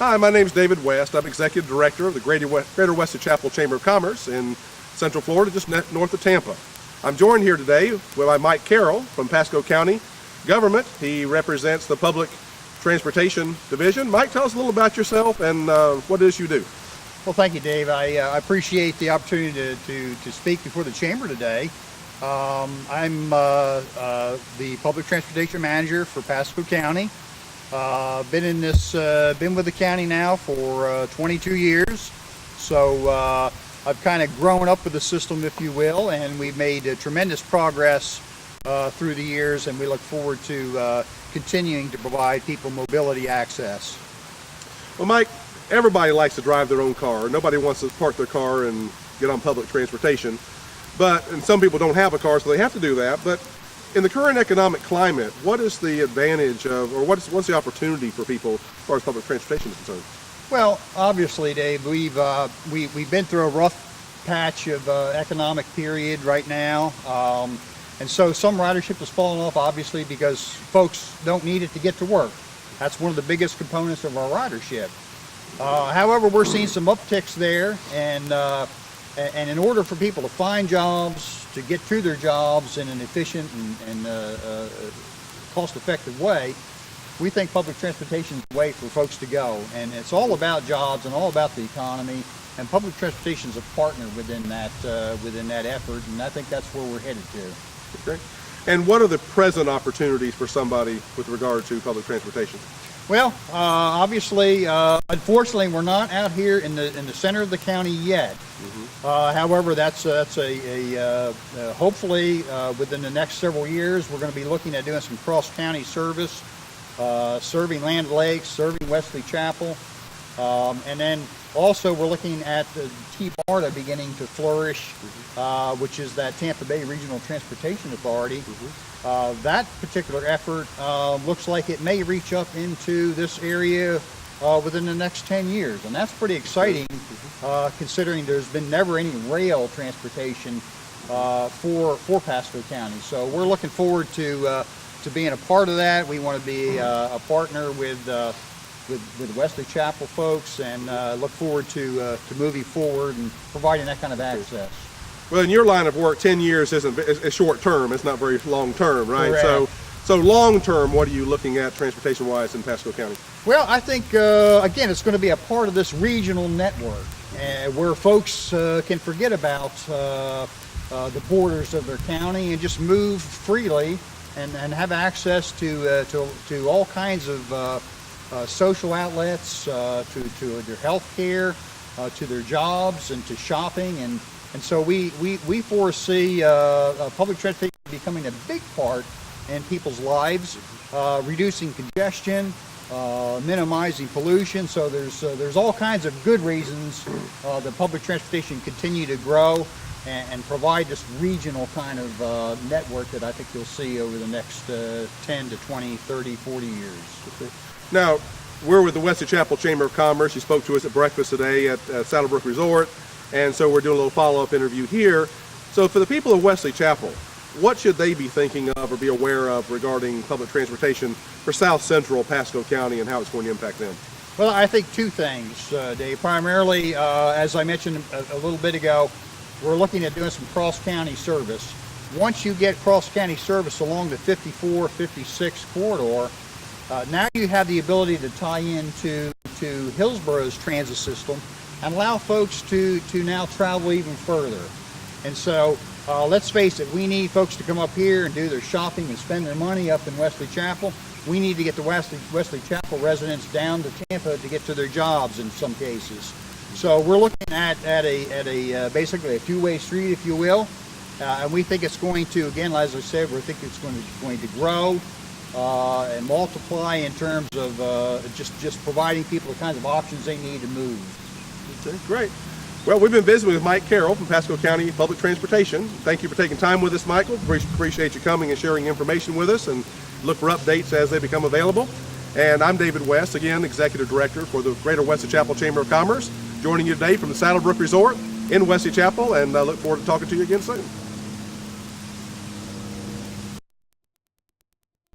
Hi, my name is David West. I'm Executive Director of the Greater Wesley Chapel Chamber of Commerce in Central Florida, just north of Tampa. I'm joined here today by Mike Carroll from Pasco County Government. He represents the Public Transportation Division. Mike, tell us a little about yourself and what it is you do. Well, thank you, Dave. I appreciate the opportunity to speak before the Chamber today. I'm the Public Transportation Manager for Pasco County. Been with the county now for 22 years. So I've kind of grown up with the system, if you will, and we've made tremendous progress through the years, and we look forward to continuing to provide people mobility access. Well, Mike, everybody likes to drive their own car. Nobody wants to park their car and get on public transportation. And some people don't have a car, so they have to do that. But in the current economic climate, what is the advantage of, or what's the opportunity for people as far as public transportation is concerned? Well, obviously, Dave, we've been through a rough patch of economic period right now, and so some ridership has fallen off, obviously, because folks don't need it to get to work. That's one of the biggest components of our ridership. However, we're seeing some upticks there, and in order for people to find jobs, to get to their jobs in an efficient and cost-effective way, we think public transportation is the way for folks to go. And it's all about jobs and all about the economy, and public transportation is a partner within that effort, and I think that's where we're headed to. Okay. And what are the present opportunities for somebody with regard to public transportation? Well, obviously, unfortunately, we're not out here in the center of the county yet. Mm-hmm. However, that's hopefully within the next several years, we're going to be looking at doing some cross-county service, serving Land Lakes, serving Wesley Chapel, and then also we're looking at the T-BARTA beginning to flourish, which is that Tampa Bay Regional Transportation Authority. Mm-hmm. That particular effort looks like it may reach up into this area within the next 10 years, and that's pretty exciting, considering there's been never any rail transportation for Pasco County. So we're looking forward to being a part of that. We want to be a partner with Wesley Chapel folks, and look forward to moving forward and providing that kind of access. Well, in your line of work, 10 years is short term. It's not very long term, right? Correct. So long term, what are you looking at transportation wise in Pasco County? Well, I think again, it's going to be a part of this regional network where folks can forget about the borders of their county and just move freely and have access to all kinds of social outlets, to their health care, to their jobs, and to shopping, and so we foresee public transportation becoming a big part in people's lives, reducing congestion, minimizing pollution. So there's all kinds of good reasons that public transportation continue to grow and provide this regional kind of network that I think you'll see over the next 10 to 20, 30, 40 years. Okay. Now, we're with the Wesley Chapel Chamber of Commerce. You spoke to us at breakfast today at Saddlebrook Resort, and so we're doing a little follow-up interview here. So for the people of Wesley Chapel, what should they be thinking of or be aware of regarding public transportation for South Central Pasco County and how it's going to impact them? Well, I think two things, Dave. Primarily, as I mentioned a little bit ago, we're looking at doing some cross-county service. Once you get cross-county service along the 54-56 corridor, now you have the ability to tie into Hillsborough's transit system and allow folks to now travel even further. And so let's face it, we need folks to come up here and do their shopping and spend their money up in Wesley Chapel. We need to get the Wesley Chapel residents down to Tampa to get to their jobs in some cases. So we're looking at a basically a two-way street, if you will, and we think it's going to, again, as I said, we think it's going to grow and multiply in terms of just providing people the kinds of options they need to move. Okay, great. Well, we've been visiting with Mike Carroll from Pasco County Public Transportation. Thank you for taking time with us, Michael. Appreciate you coming and sharing information with us, and look for updates as they become available. And I'm David West, again, Executive Director for the Greater Wesley Chapel Chamber of Commerce, joining you today from the Saddlebrook Resort in Wesley Chapel, and I look forward to talking to you again soon.